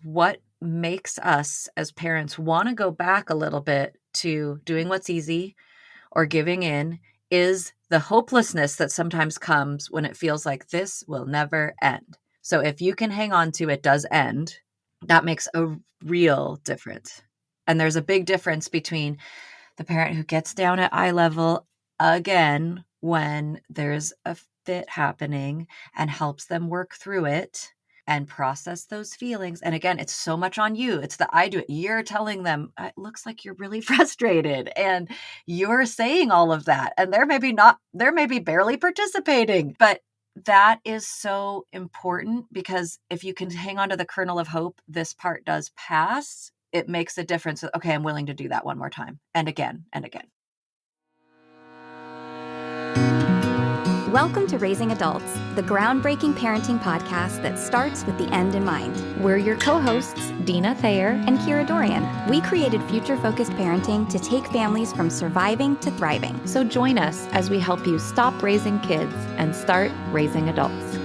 what makes us as parents want to go back a little bit to doing what's easy or giving in is the hopelessness that sometimes comes when it feels like this will never end. So if you can hang on to it does end, that makes a real difference. And there's a big difference between the parent who gets down at eye level again when there's a fit happening and helps them work through it and process those feelings. And again, it's so much on you. It's the I do it. You're telling them, it looks like you're really frustrated. And you're saying all of that. And they're maybe barely participating. But that is so important because if you can hang on to the kernel of hope, this part does pass. It makes a difference. Okay, I'm willing to do that one more time and again and again. Welcome to Raising Adults, the groundbreaking parenting podcast that starts with the end in mind. We're your co-hosts, Dina Thayer and Kira Dorian. We created future-focused parenting to take families from surviving to thriving. So join us as we help you stop raising kids and start raising adults.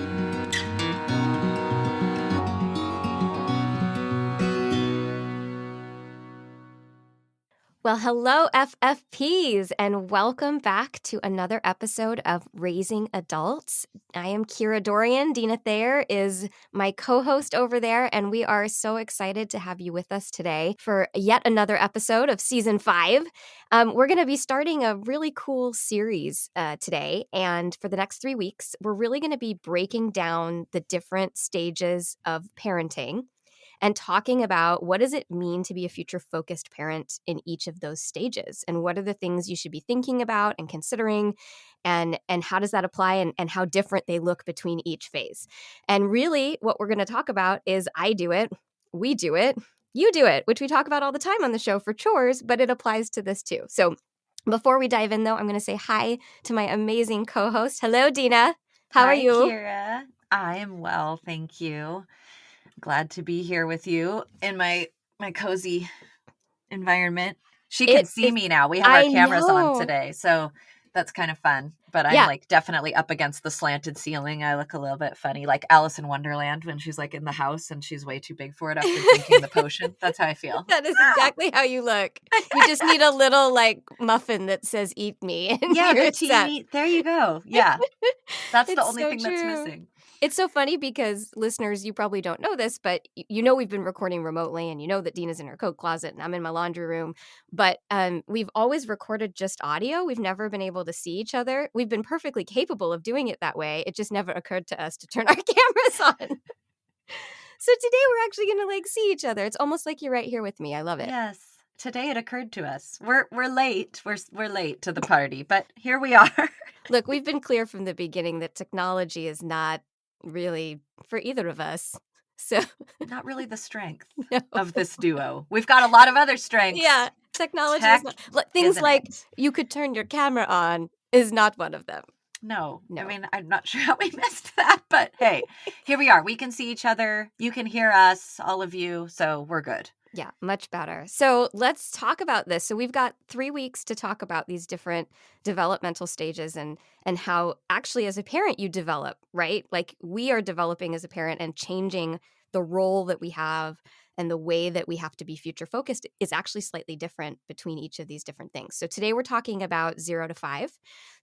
Well, hello, FFPs, and welcome back to another episode of Raising Adults. I am Kira Dorian. Dina Thayer is my co-host over there, and we are so excited to have you with us today for yet another episode of Season 5. We're going to be starting a really cool series today, and for the next 3 weeks, we're really going to be breaking down the different stages of parenting and talking about what does it mean to be a future-focused parent in each of those stages, and what are the things you should be thinking about and considering, and how does that apply, and how different they look between each phase. And really, what we're going to talk about is I do it, we do it, you do it, which we talk about all the time on the show for chores, but it applies to this too. So before we dive in, though, I'm going to say hi to my amazing co-host. Hello, Dina. How are you? Hi, Kira. I am well, thank you. Glad to be here with you in my cozy environment. She can see me now. We have our cameras on today, so that's kind of fun. But I'm like definitely up against the slanted ceiling. I look a little bit funny, like Alice in Wonderland when she's like in the house and she's way too big for it after drinking the potion. That's how I feel. That is exactly how you look. You just need a little like muffin that says "Eat me." Yeah, the teeny. There you go. Yeah, that's the only thing that's missing. It's so funny because listeners, you probably don't know this, but you know we've been recording remotely, and you know that Dina's in her coat closet and I'm in my laundry room. But we've always recorded just audio. We've never been able to see each other. We've been perfectly capable of doing it that way. It just never occurred to us to turn our cameras on. So today we're actually going to like see each other. It's almost like you're right here with me. I love it. Yes. Today it occurred to us. We're late. We're late to the party, but here we are. Look, we've been clear from the beginning that technology is not really for either of us. So not really the strength of this duo. We've got a lot of other strengths. Yeah, technology is not, things like you could turn your camera on is not one of them. No. I mean, I'm not sure how we missed that, but hey, here we are. We can see each other. You can hear us, all of you, so we're good. Yeah, much better. So let's talk about this. So we've got 3 weeks to talk about these different developmental stages and how actually as a parent you develop, right? Like we are developing as a parent and changing the role that we have, and the way that we have to be future focused is actually slightly different between each of these different things. So today we're talking about 0 to 5.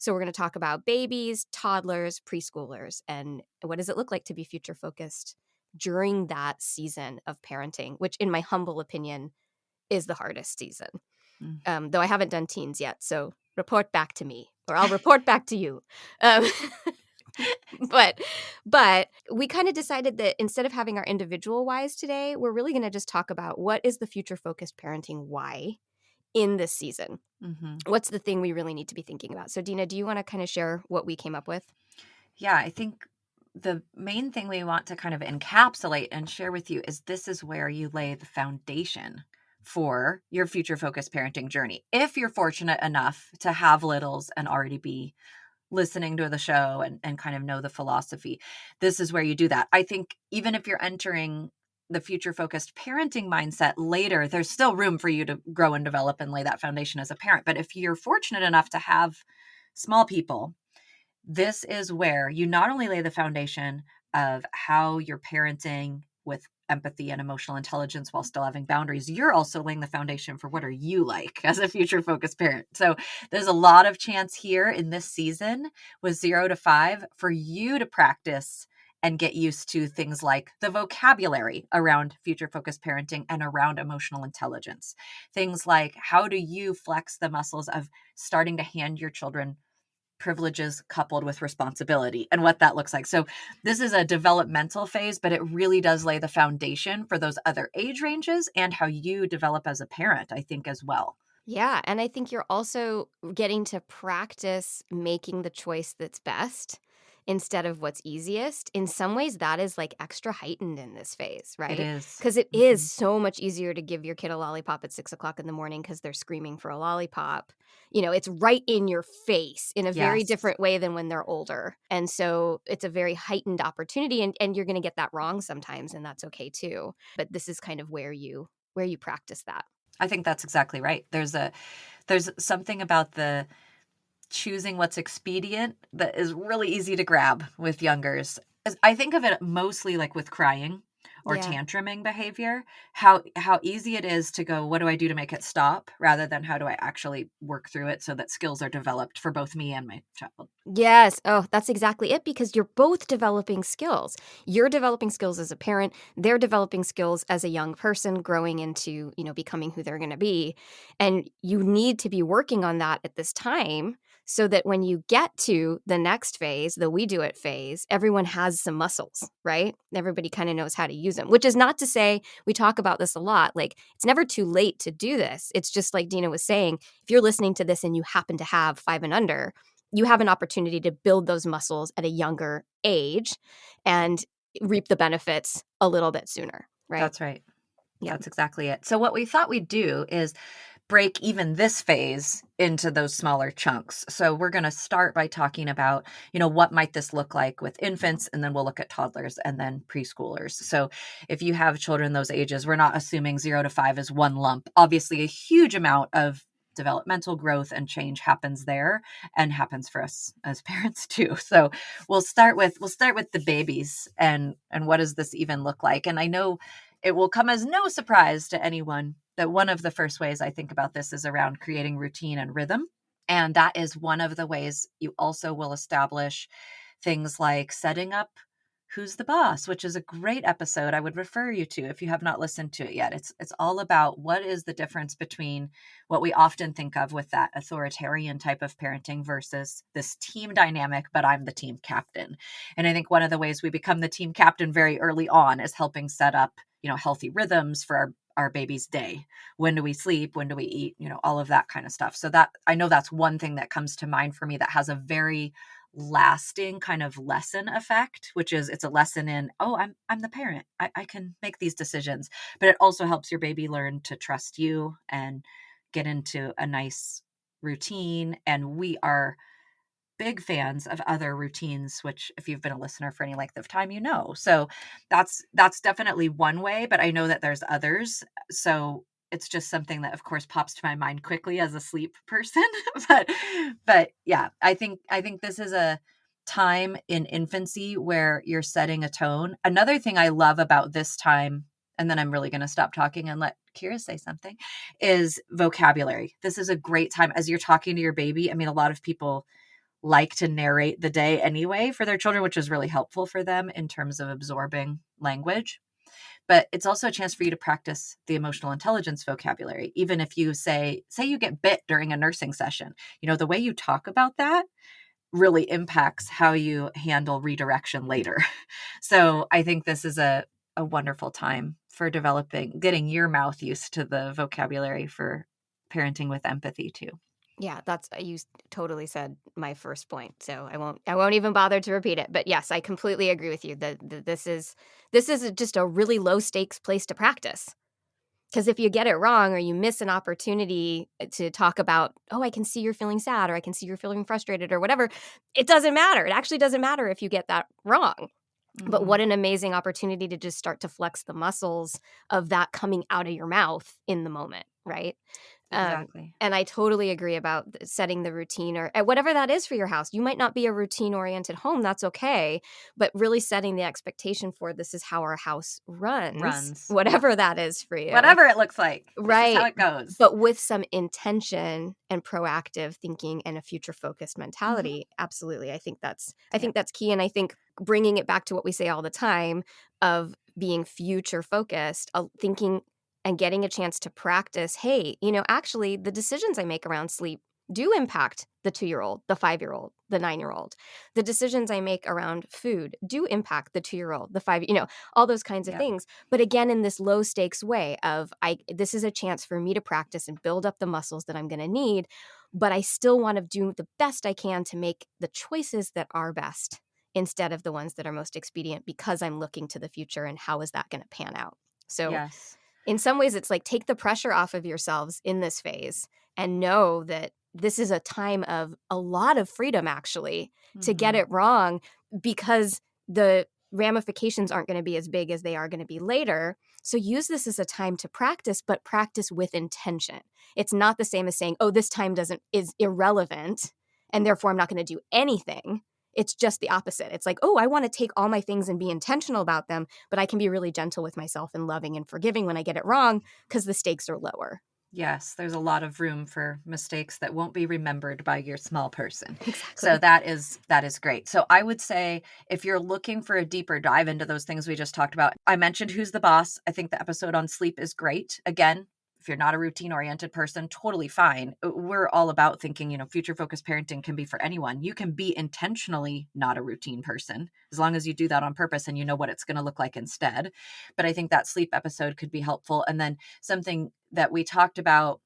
So we're going to talk about babies, toddlers, preschoolers, and what does it look like to be future focused during that season of parenting, which in my humble opinion is the hardest season. Though I haven't done teens yet, so report back to me, or I'll report back to you. But we kind of decided that instead of having our individual whys today, we're really going to just talk about what is the future focused parenting why in this season. Mm-hmm. What's the thing we really need to be thinking about? So Dina, do you want to kind of share what we came up with? Yeah, I think the main thing we want to kind of encapsulate and share with you is this is where you lay the foundation for your future focused parenting journey. If you're fortunate enough to have littles and already be listening to the show and kind of know the philosophy, this is where you do that. I think even if you're entering the future focused parenting mindset later, there's still room for you to grow and develop and lay that foundation as a parent. But if you're fortunate enough to have small people, this is where you not only lay the foundation of how you're parenting with empathy and emotional intelligence while still having boundaries, you're also laying the foundation for what are you like as a future focused parent. So there's a lot of chance here in this season with 0 to 5 for you to practice and get used to things like the vocabulary around future focused parenting and around emotional intelligence. Things like, how do you flex the muscles of starting to hand your children privileges coupled with responsibility and what that looks like. So this is a developmental phase, but it really does lay the foundation for those other age ranges and how you develop as a parent, I think, as well. Yeah, and I think you're also getting to practice making the choice that's best instead of what's easiest. In some ways, that is like extra heightened in this phase, It right? is. Because it is Mhm. so much easier to give your kid a lollipop at 6 o'clock in the morning because they're screaming for a lollipop. You know, it's right in your face in a very Yes. different way than when they're older. And so it's a very heightened opportunity, and you're going to get that wrong sometimes, and that's okay too. But this is kind of where you practice that. I think that's exactly right. There's something about the choosing what's expedient that is really easy to grab with youngers. I think of it mostly like with crying or Yeah. tantruming behavior, how easy it is to go, what do I do to make it stop? Rather than how do I actually work through it so that skills are developed for both me and my child. Yes. Oh, that's exactly it because you're both developing skills. You're developing skills as a parent, they're developing skills as a young person growing into, becoming who they're going to be. And you need to be working on that at this time so that when you get to the next phase, the we do it phase, everyone has some muscles, right? Everybody kind of knows how to use them, which is not to say we talk about this a lot. Like it's never too late to do this. It's just like Dina was saying, if you're listening to this and you happen to have 5 and under, you have an opportunity to build those muscles at a younger age and reap the benefits a little bit sooner, right? That's right. Yeah. That's exactly it. So what we thought we'd do is break even this phase into those smaller chunks. So we're going to start by talking about, what might this look like with infants, and then we'll look at toddlers and then preschoolers. So if you have children those ages, we're not assuming 0 to 5 is one lump. Obviously, a huge amount of developmental growth and change happens there and happens for us as parents too. So we'll start with the babies and what does this even look like? And I know it will come as no surprise to anyone that one of the first ways I think about this is around creating routine and rhythm. And that is one of the ways you also will establish things like setting up Who's the Boss, which is a great episode I would refer you to if you have not listened to it yet. It's all about what is the difference between what we often think of with that authoritarian type of parenting versus this team dynamic, but I'm the team captain. And I think one of the ways we become the team captain very early on is helping set up, healthy rhythms for our baby's day. When do we sleep? When do we eat? All of that kind of stuff. So that I know that's one thing that comes to mind for me that has a very lasting kind of lesson effect, which is it's a lesson in, oh, I'm the parent. I can make these decisions. But it also helps your baby learn to trust you and get into a nice routine. And we are big fans of other routines, which if you've been a listener for any length of time, So that's definitely one way, but I know that there's others. So it's just something that of course pops to my mind quickly as a sleep person. but yeah, I think this is a time in infancy where you're setting a tone. Another thing I love about this time, and then I'm really going to stop talking and let Kira say something, is vocabulary. This is a great time as you're talking to your baby. I mean, a lot of people like to narrate the day anyway for their children, which is really helpful for them in terms of absorbing language. But it's also a chance for you to practice the emotional intelligence vocabulary. Even if you say you get bit during a nursing session, the way you talk about that really impacts how you handle redirection later. So I think this is a wonderful time for getting your mouth used to the vocabulary for parenting with empathy too. Yeah, you totally said my first point. So I won't even bother to repeat it. But yes, I completely agree with you that this is just a really low stakes place to practice. Because if you get it wrong or you miss an opportunity to talk about, oh, I can see you're feeling sad or I can see you're feeling frustrated or whatever, it doesn't matter. It actually doesn't matter if you get that wrong. But what an amazing opportunity to just start to flex the muscles of that coming out of your mouth in the moment, right? Exactly. And I totally agree about setting the routine or whatever that is for your house. You might not be a routine-oriented home. That's okay. But really setting the expectation for this is how our house runs, whatever that is for you. Whatever it looks like. This is how Right. it goes. But with some intention and proactive thinking and a future-focused mentality. Absolutely. I think that's key. And I think bringing it back to what we say all the time of being future-focused, thinking and getting a chance to practice, hey, actually the decisions I make around sleep do impact the 2-year-old, the 5-year-old, the 9-year-old. The decisions I make around food do impact the 2-year-old, the 5, all those kinds of things. But again, in this low stakes way of this is a chance for me to practice and build up the muscles that I'm going to need, but I still want to do the best I can to make the choices that are best instead of the ones that are most expedient because I'm looking to the future and how is that going to pan out. So in some ways, it's like take the pressure off of yourselves in this phase and know that this is a time of a lot of freedom, actually, to get it wrong because the ramifications aren't going to be as big as they are going to be later. So use this as a time to practice, but practice with intention. It's not the same as saying, oh, this time is irrelevant and therefore I'm not going to do anything. It's just the opposite. It's like, oh, I want to take all my things and be intentional about them, but I can be really gentle with myself and loving and forgiving when I get it wrong because the stakes are lower. Yes, there's a lot of room for mistakes that won't be remembered by your small person. Exactly. So that is great. So I would say if you're looking for a deeper dive into those things we just talked about, I mentioned Who's the Boss. I think the episode on sleep is great. Again, if you're not a routine-oriented person, totally fine. We're all about thinking, future-focused parenting can be for anyone. You can be intentionally not a routine person as long as you do that on purpose and you know what it's going to look like instead. But I think that sleep episode could be helpful. And then something that we talked about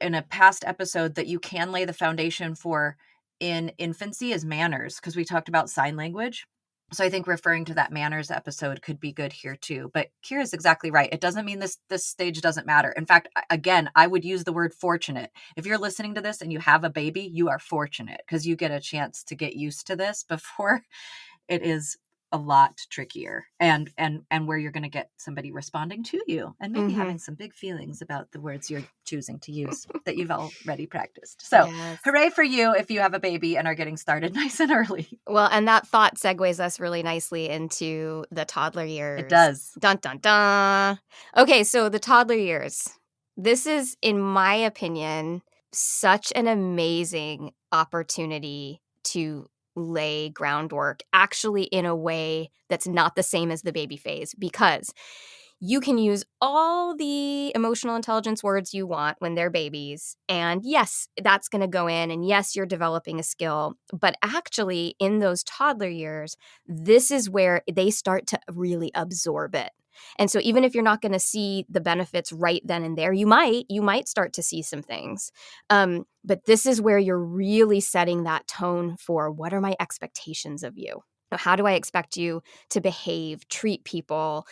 in a past episode that you can lay the foundation for in infancy is manners, because we talked about sign language. So I think referring to that manners episode could be good here too. But Kira's exactly right. It doesn't mean this stage doesn't matter. In fact, again, I would use the word fortunate. If you're listening to this and you have a baby, you are fortunate because you get a chance to get used to this before it is a lot trickier and where you're going to get somebody responding to you and maybe having some big feelings about the words you're choosing to use that you've already practiced. So hooray for you if you have a baby and are getting started nice and early. Well, and that thought segues us really nicely into the toddler years. It does. Dun, dun, dun. Okay, so the toddler years. This is, in my opinion, such an amazing opportunity to lay groundwork actually in a way that's not the same as the baby phase, because you can use all the emotional intelligence words you want when they're babies. And yes, that's going to go in. And yes, you're developing a skill. But actually, in those toddler years, this is where they start to really absorb it. And so even if you're not going to see the benefits right then and there, you might start to see some things. But this is where you're really setting that tone for what are my expectations of you? How do I expect you to behave, treat people?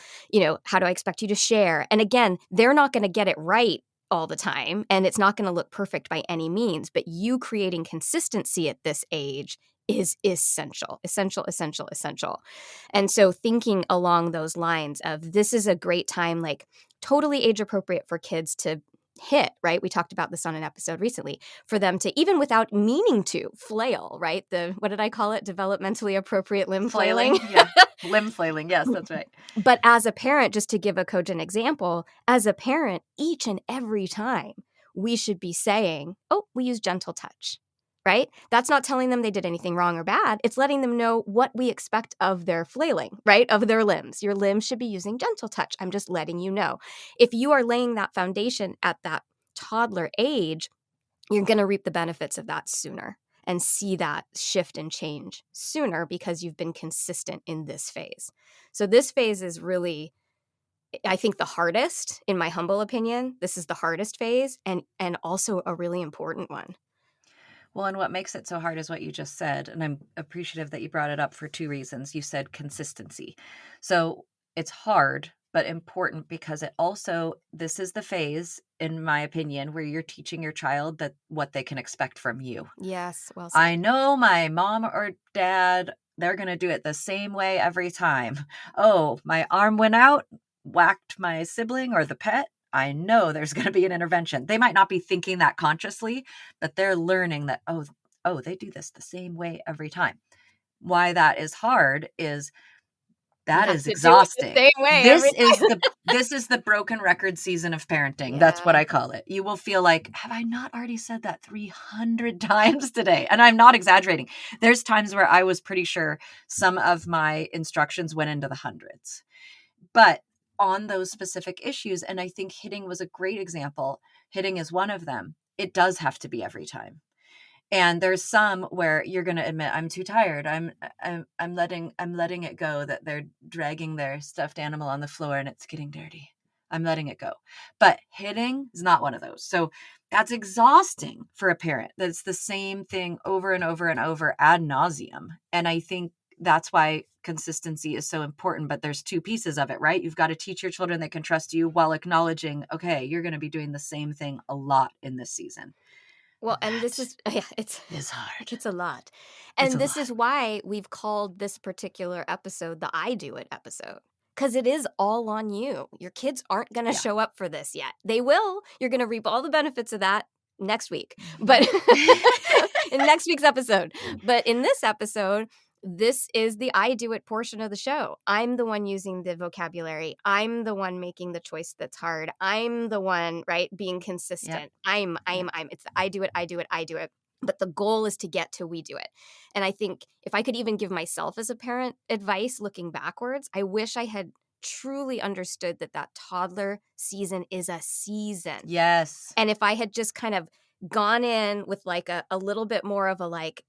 How do I expect you to share? And again, they're not going to get it right all the time, and it's not going to look perfect by any means, but you creating consistency at this age is essential. And so thinking along those lines of this is a great time, like totally age appropriate for kids to hit, right? We talked about this on an episode recently, for them to, even without meaning to, flail, right? What did I call it? Developmentally appropriate limb flailing? Yeah, limb flailing. Yes, that's right. But as a parent, just to give a cogent example, as a parent, each and every time we should be saying, oh, we use gentle touch, right? That's not telling them they did anything wrong or bad. It's letting them know what we expect of their flailing, right? Of their limbs. Your limbs should be using gentle touch. I'm just letting you know. If you are laying that foundation at that toddler age, you're going to reap the benefits of that sooner and see that shift and change sooner because you've been consistent in this phase. So this phase is really, I think, the hardest, in my humble opinion. This is the hardest phase and also a really important one. Well, and what makes it so hard is what you just said. And I'm appreciative that you brought it up for two reasons. You said consistency. So it's hard, but important because this is the phase, in my opinion, where you're teaching your child that what they can expect from you. Yes, well said. I know my mom or dad, they're going to do it the same way every time. Oh, my arm went out, whacked my sibling or the pet. I know there's going to be an intervention. They might not be thinking that consciously, but they're learning that, oh, they do this the same way every time. Why that is hard is You that have is to do it the exhausting. same way every time. This is the broken record season of parenting. Yeah. That's what I call it. You will feel like, have I not already said that 300 times today? And I'm not exaggerating. There's times where I was pretty sure some of my instructions went into the hundreds. But on those specific issues, and I think hitting was a great example. Hitting is one of them. It does have to be every time. And there's some where you're going to admit, I'm too tired. I'm letting it go that they're dragging their stuffed animal on the floor and it's getting dirty. I'm letting it go. But hitting is not one of those. So that's exhausting for a parent. That's the same thing over and over and over ad nauseum. And I think that's why consistency is so important. But there's two pieces of it, right? You've got to teach your children they can trust you while acknowledging, okay, you're going to be doing the same thing a lot in this season. Well, and this is, It's hard. It's a lot. And It's a this lot. is why we've called this particular episode the I Do It episode. Because it is all on you. Your kids aren't going to show up for this yet. They will. You're going to reap all the benefits of that next week. But in next week's episode. But in this episode, this is the I do it portion of the show. I'm the one using the vocabulary. I'm the one making the choice that's hard. I'm the one, right, being consistent. Yep. It's the I do it. But the goal is to get to we do it. And I think if I could even give myself as a parent advice looking backwards, I wish I had truly understood that toddler season is a season. Yes. And if I had just kind of gone in with like a little bit more of a like,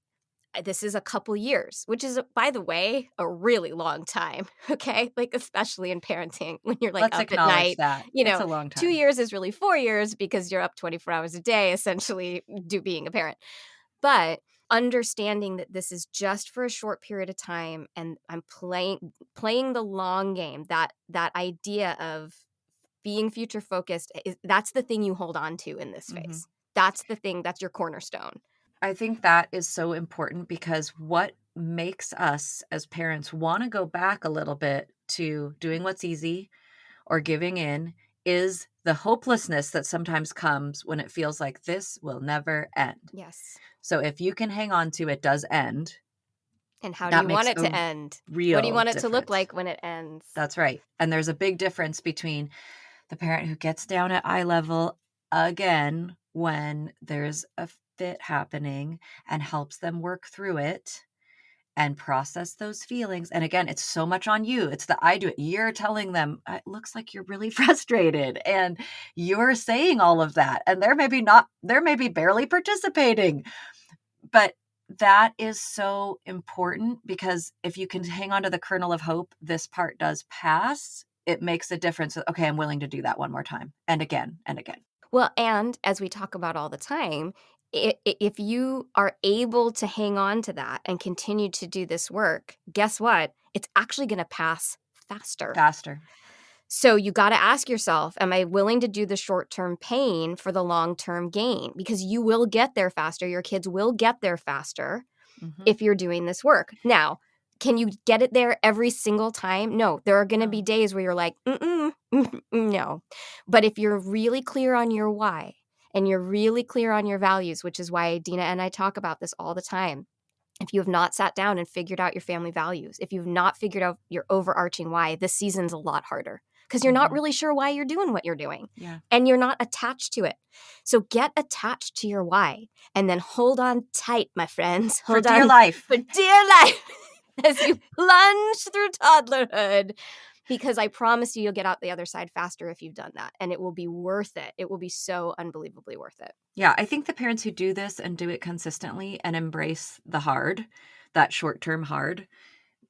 this is a couple years, which is, by the way, a really long time. Okay. Like, especially in parenting when you're like up at night, that. It's a long time. 2 years is really 4 years because you're up 24 hours a day, essentially being a parent. But understanding that this is just for a short period of time and I'm playing the long game, that idea of being future focused, that's the thing you hold on to in this phase. That's the thing, that's your cornerstone. I think that is so important because what makes us as parents want to go back a little bit to doing what's easy or giving in is the hopelessness that sometimes comes when it feels like this will never end. Yes. So if you can hang on to it does end. And how do you want it to end? What do you want it to look like when it ends? That's right. And there's a big difference between the parent who gets down at eye level again when there's a fit happening and helps them work through it and process those feelings. And again, it's so much on you. It's the I do it. You're telling them, it looks like you're really frustrated and you're saying all of that. And they're maybe barely participating. But that is so important because if you can hang on to the kernel of hope, this part does pass. It makes a difference. Okay, I'm willing to do that one more time and again and again. Well, and as we talk about all the time, if you are able to hang on to that and continue to do this work, guess what? It's actually going to pass faster. So you got to ask yourself, am I willing to do the short-term pain for the long-term gain? Because you will get there faster. Your kids will get there faster if you're doing this work. Now, can you get it there every single time? No. There are going to be days where you're like, no. But if you're really clear on your why and you're really clear on your values, which is why Dina and I talk about this all the time. If you have not sat down and figured out your family values, if you've not figured out your overarching why, this season's a lot harder because you're not really sure why you're doing what you're doing. Yeah. And you're not attached to it. So get attached to your why and then hold on tight, my friends. For dear life. As you plunge through toddlerhood, because I promise you'll get out the other side faster if you've done that. And it will be worth it. It will be so unbelievably worth it. Yeah, I think the parents who do this and do it consistently and embrace the hard, that short-term hard,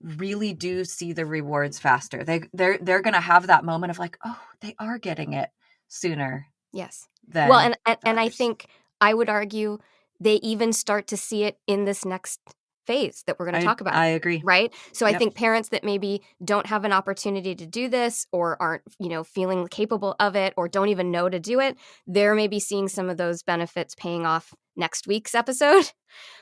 really do see the rewards faster. They're going to have that moment of like, oh, they are getting it sooner. Yes. Than well, and I think I would argue they even start to see it in this next phase that we're going to talk about. I agree. Right? So I think parents that maybe don't have an opportunity to do this or aren't, feeling capable of it or don't even know to do it, they're maybe seeing some of those benefits paying off next week's episode.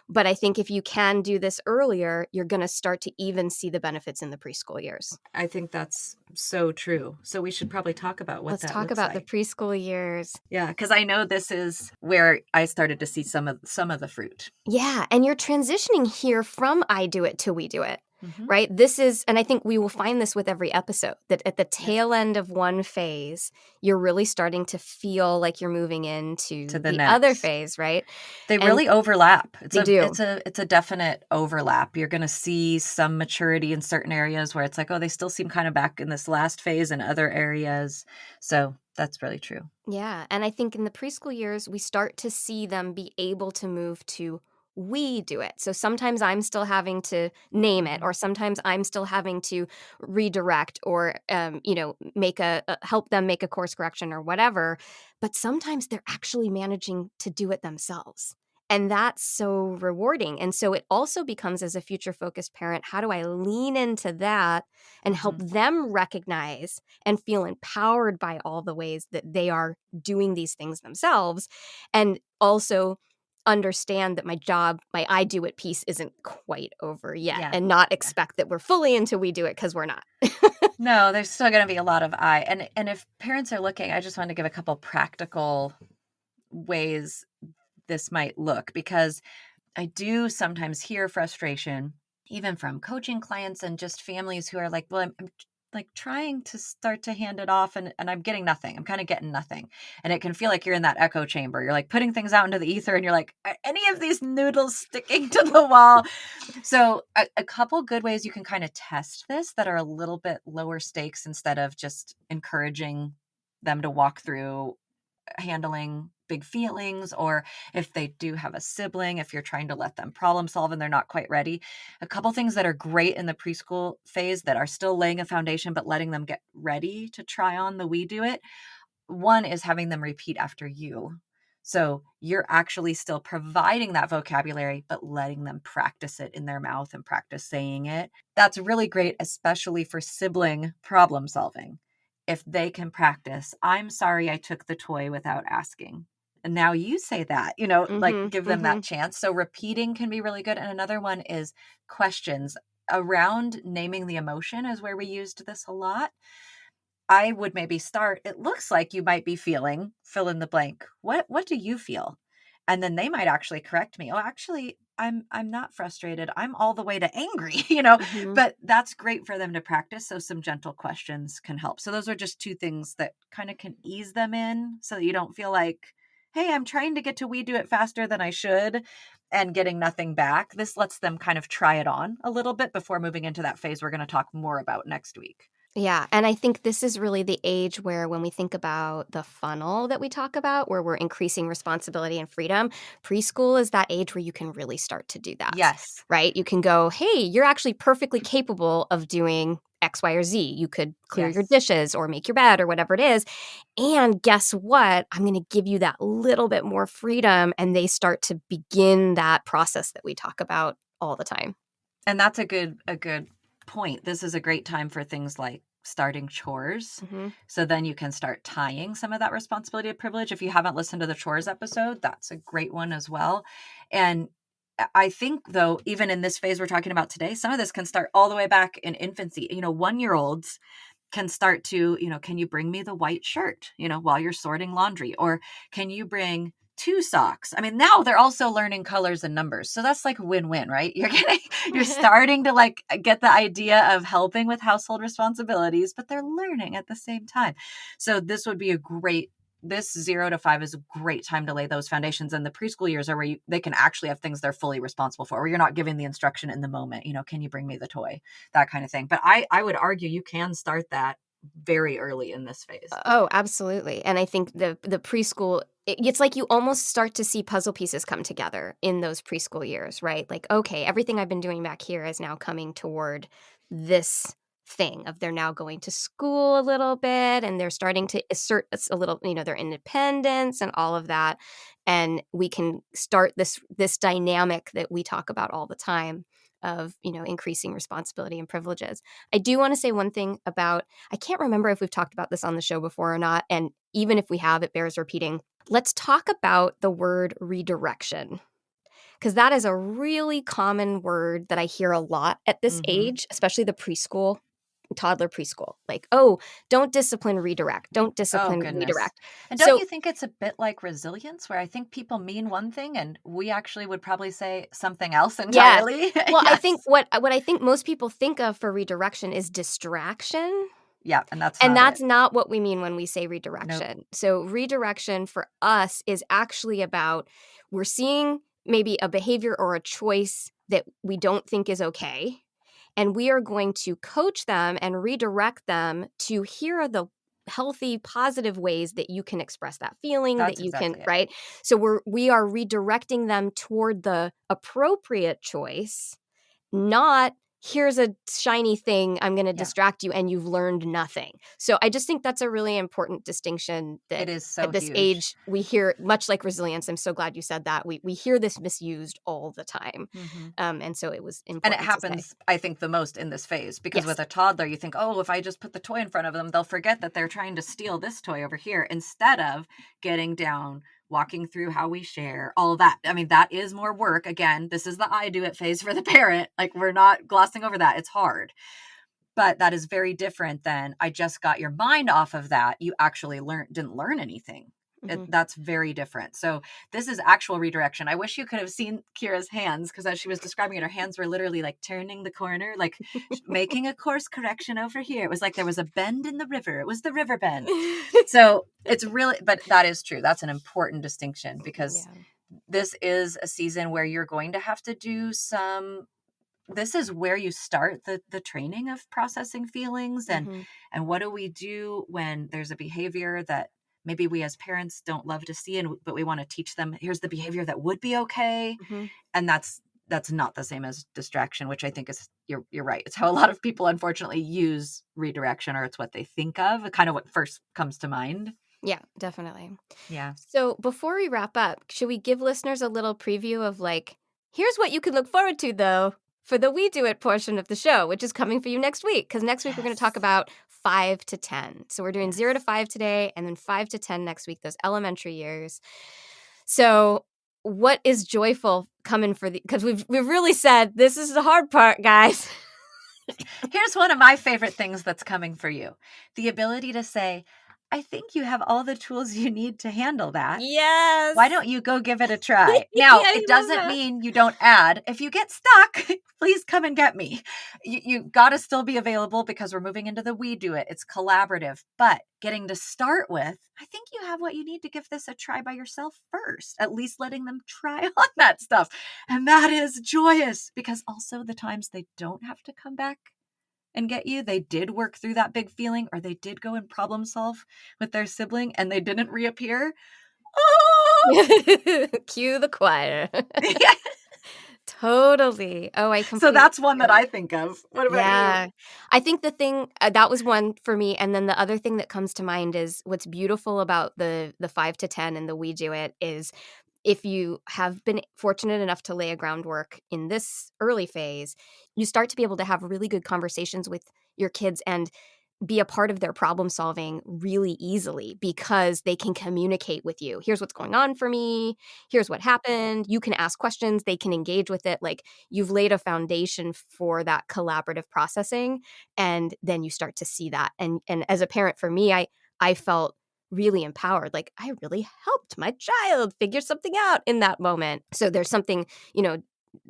But I think if you can do this earlier, you're going to start to even see the benefits in the preschool years. I think that's so true. So we should probably talk about what Let's that talk looks about like. the preschool years. Yeah, because I know this is where I started to see some of the fruit. Yeah, and you're transitioning here from I do it to we do it. Mhm. Right? This is, and I think we will find this with every episode, that at the tail end of one phase, you're really starting to feel like you're moving into To the the other next. phase, right? They And really overlap. they do. It's a definite overlap. You're gonna see some maturity in certain areas where it's like, oh, they still seem kind of back in this last phase in other areas. So that's really true. Yeah, and I think in the preschool years, we start to see them be able to move to we do it. So sometimes I'm still having to name it, Mhm. or sometimes I'm still having to redirect, or make help them make a course correction or whatever. But sometimes they're actually managing to do it themselves. And that's so rewarding. And so it also becomes, as a future focused parent, how do I lean into that and help Mhm. them recognize and feel empowered by all the ways that they are doing these things themselves, and also understand that my job, my I do it piece isn't quite over yet, Yeah. and not Yeah. expect that we're fully into we do it, because we're not. No, there's still gonna be a lot of I. And if parents are looking, I just wanted to give a couple practical ways this might look, because I do sometimes hear frustration, even from coaching clients and just families who are like, well, I'm like trying to start to hand it off, and I'm getting nothing. I'm kind of getting nothing. And it can feel like you're in that echo chamber. You're like putting things out into the ether and you're like, are any of these noodles sticking to the wall? So a couple good ways you can kind of test this that are a little bit lower stakes, instead of just encouraging them to walk through handling big feelings, or if they do have a sibling, if you're trying to let them problem solve and they're not quite ready. A couple things that are great in the preschool phase that are still laying a foundation but letting them get ready to try on the we do it. One is having them repeat after you. So you're actually still providing that vocabulary, but letting them practice it in their mouth and practice saying it. That's really great, especially for sibling problem solving. If they can practice, I'm sorry I took the toy without asking. And now you say that, like Mm-hmm, give them mm-hmm. that chance. So repeating can be really good. And another one is questions around naming the emotion, is where we used this a lot. I would maybe start, it looks like you might be feeling fill in the blank. What do you feel? And then they might actually correct me. Oh, actually, I'm not frustrated. I'm all the way to angry, Mm-hmm. but that's great for them to practice. So some gentle questions can help. So those are just two things that kind of can ease them in, so that you don't feel like, hey, I'm trying to get to we do it faster than I should and getting nothing back. This lets them kind of try it on a little bit before moving into that phase we're going to talk more about next week. Yeah, and I think this is really the age where, when we think about the funnel that we talk about, where we're increasing responsibility and freedom, preschool is that age where you can really start to do that, Yes. right? You can go, hey, you're actually perfectly capable of doing X, Y, or Z. You could clear your Yes. dishes or make your bed or whatever it is. And guess what? I'm going to give you that little bit more freedom. And they start to begin that process that we talk about all the time. And that's a good point. This is a great time for things like starting chores. Mm-hmm. So then you can start tying some of that responsibility of privilege. If you haven't listened to the chores episode, that's a great one as well. And I think, though, even in this phase we're talking about today, some of this can start all the way back in infancy. 1-year-olds can start to, can you bring me the white shirt, while you're sorting laundry? Or can you bring 2 socks? I mean, now they're also learning colors and numbers. So that's like a win-win, right? You're starting to like get the idea of helping with household responsibilities, but they're learning at the same time. So this would be this 0 to 5 is a great time to lay those foundations. And the preschool years are where they can actually have things they're fully responsible for, where you're not giving the instruction in the moment, can you bring me the toy, that kind of thing. But I would argue you can start that very early in this phase. Oh, absolutely. And I think the preschool, it's like you almost start to see puzzle pieces come together in those preschool years, right? Like, okay, everything I've been doing back here is now coming toward this thing of, they're now going to school a little bit, and they're starting to assert a little, their independence and all of that. And we can start this dynamic that we talk about all the time of, increasing responsibility and privileges. I do want to say one thing about, I can't remember if we've talked about this on the show before or not, and even if we have, it bears repeating. Let's talk about the word redirection, because that is a really common word that I hear a lot at this age, especially the preschool, toddler preschool. Like, oh, don't discipline, redirect. Don't Oh, discipline, goodness. redirect. And don't So, you think it's a bit like resilience, where I think people mean one thing and we actually would probably say something else yes. entirely? Well, I think Yes. what I think most people think of for redirection is distraction. Yeah, and that's And not that's it. not what we mean when we say Nope. redirection. So, redirection for us is actually about we're seeing maybe a behavior or a choice that we don't think is okay. And we are going to coach them and redirect them to here are the healthy, positive ways that you can express that feeling, that That's you can, exactly it. right? So, we are redirecting them toward the appropriate choice, not here's a shiny thing, I'm going to Yeah, distract you and you've learned nothing. So I just think that's a really important distinction that it is so at this huge. age we hear, much like resilience. I'm so glad you said that. We hear this misused all the time. Mhm. And so it was And it important to say. happens, I think, the most in this phase because Yes. with a toddler, you think, oh, if I just put the toy in front of them, they'll forget that they're trying to steal this toy over here instead of getting down, walking through how we share, all that. I mean, that is more work. Again, this is the I do it phase for the parent. Like, we're not glossing over that. It's hard. But that is very different than I just got your mind off of that. You actually didn't learn anything. Hmm. That's very different. So this is actual redirection. I wish you could have seen Kira's hands because as she was describing it, her hands were literally like turning the corner, like making a course correction over here. It was like there was a bend in the river. It was the river bend. So it's really, but that is true. That's an important distinction because Yeah. this is a season where you're going to have to do some, this is where you start the training of processing feelings Hmm. and what do we do when there's a behavior that maybe we as parents don't love to see and but we want to teach them here's the behavior that would be okay, Hmm. and that's not the same as distraction, which I think is you're right. It's how a lot of people unfortunately use redirection, or it's what they think of, kind of what first comes to mind. Yeah, definitely. Yeah. So before we wrap up, should we give listeners a little preview of like, here's what you can look forward to though for the We Do It portion of the show, which is coming for you next week? Because next week we're going to talk Yes. about 5 to 10. So we're doing 0 to 5 today and then 5 to 10 next week, those elementary years. So what is joyful coming for the, because we've really said this is the hard part, guys. Here's one of my favorite things that's coming for you. The ability to say, I think you have all the tools you need to handle that. Yes. Why don't you go give it a try? Now, I it love doesn't that. mean you don't add. If you get stuck, please come and get me. You got to still be available because we're moving into the We Do It. It's collaborative, but getting to start with, I think you have what you need to give this a try by yourself first, at least letting them try on that stuff. And that is joyous because also the times they don't have to come back and get you, they did work through that big feeling or they did go and problem solve with their sibling and they didn't reappear. Oh, Cue the choir. yeah. Totally. Oh, I So completely that's one that agree. I think of. What about you? Yeah. I think the thing that was one for me, and then the other thing that comes to mind is what's beautiful about the 5 to 10 and the We Do It is if you have been fortunate enough to lay a groundwork in this early phase, you start to be able to have really good conversations with your kids and be a part of their problem solving really easily because they can communicate with you. Here's what's going on for me. Here's what happened. You can ask questions. They can engage with it. Like you've laid a foundation for that collaborative processing. And then you start to see that. And as a parent, for me, I felt really empowered. Like I really helped my child figure something out in that moment. So there's something,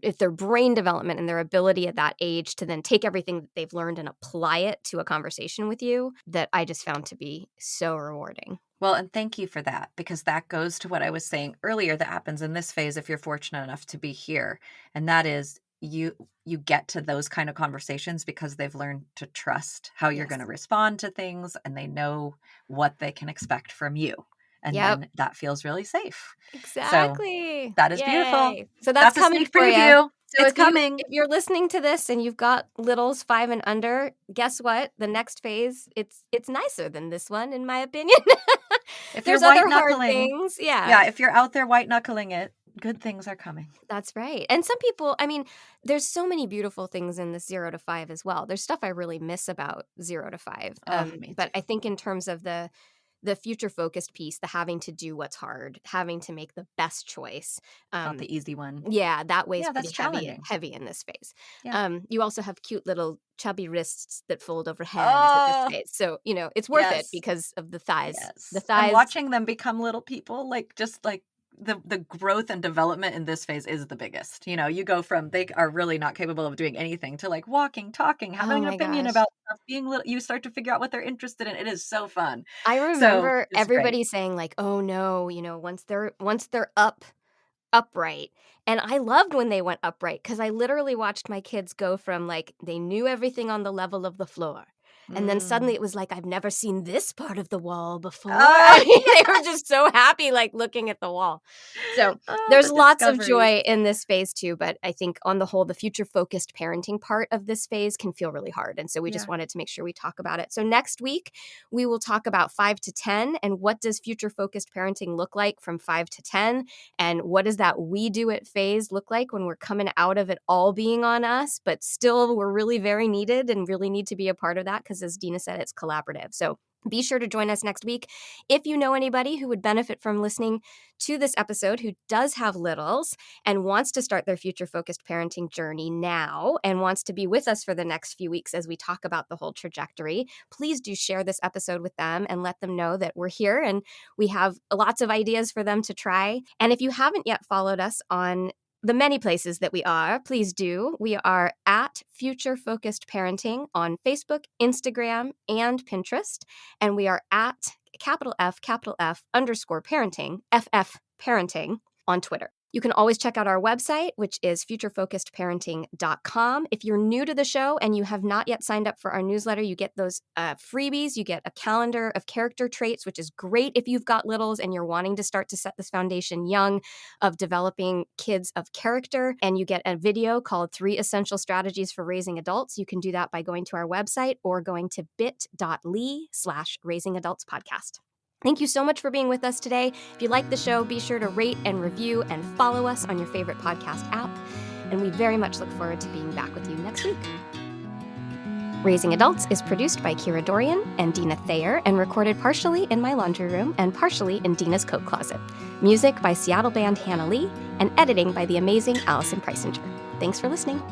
if their brain development and their ability at that age to then take everything that they've learned and apply it to a conversation with you that I just found to be so rewarding. Well, and thank you for that because that goes to what I was saying earlier that happens in this phase if you're fortunate enough to be here. And that is you get to those kind of conversations because they've learned to trust how you're Yes. going to respond to things and they know what they can expect from you. And Yep. then that feels really safe. So Exactly. that is beautiful. Yay. So that's That's a coming sneak for you. preview. So It's coming. if you're listening to this and you've got littles 5 and under, guess what? The next phase, it's nicer than this one, in my opinion. If you're There's white other hard knuckling, things. Yeah. yeah, if you're out there white knuckling it, good things are coming. That's right. And some people, I mean, there's so many beautiful things in this 0 to 5 as well. There's stuff I really miss about 0 to 5. Oh, me But too. I think in terms of the the future-focused piece, the having to do what's hard, having to make the best choice. Not the easy one. Yeah, that weighs Yeah, pretty that's challenging. heavy in this phase. Yeah. You also have cute little chubby wrists that fold over hands at this Oh, phase. So, it's worth it yes. because of the thighs. The Yes. And thighs. watching them become little people, just like the growth and development in this phase is the biggest. You go from they are really not capable of doing anything to like walking, talking, Oh having an my opinion gosh. about stuff, being little. You start to figure out what they're interested in. It is so fun. I So remember it's great. everybody saying like, "Oh no, once they're upright." And I loved when they went upright because I literally watched my kids go from like they knew everything on the level of the floor. And then suddenly Mm. it was like, I've never seen this part of the wall before. I Ah, mean, they were just so happy, like looking at the wall. So oh, there's the lots of discoveries. joy in this phase too. But I think on the whole, the future focused parenting part of this phase can feel really hard. And so we just Yeah. wanted to make sure we talk about it. So next week, we will talk about 5 to 10 and what does future focused parenting look like from 5 to 10. And what does that we do it phase look like when we're coming out of it all being on us, but still we're really very needed and really need to be a part of that because as Dina said, it's collaborative. So be sure to join us next week. If you know anybody who would benefit from listening to this episode who does have littles and wants to start their future-focused parenting journey now and wants to be with us for the next few weeks as we talk about the whole trajectory, please do share this episode with them and let them know that we're here and we have lots of ideas for them to try. And if you haven't yet followed us on the many places that we are, please do. We are at Future Focused Parenting on Facebook, Instagram, and Pinterest. And we are at capital F _ parenting, FF parenting on Twitter. You can always check out our website, which is futurefocusedparenting.com. If you're new to the show and you have not yet signed up for our newsletter, you get those freebies. You get a calendar of character traits, which is great if you've got littles and you're wanting to start to set this foundation young of developing kids of character. And you get a video called 3 Essential Strategies for Raising Adults. You can do that by going to our website or going to bit.ly/raisingadultspodcast. Thank you so much for being with us today. If you like the show, be sure to rate and review and follow us on your favorite podcast app. And we very much look forward to being back with you next week. Raising Adults is produced by Kira Dorian and Dina Thayer and recorded partially in my laundry room and partially in Dina's coat closet. Music by Seattle band Hannah Lee and editing by the amazing Allison Preisinger. Thanks for listening.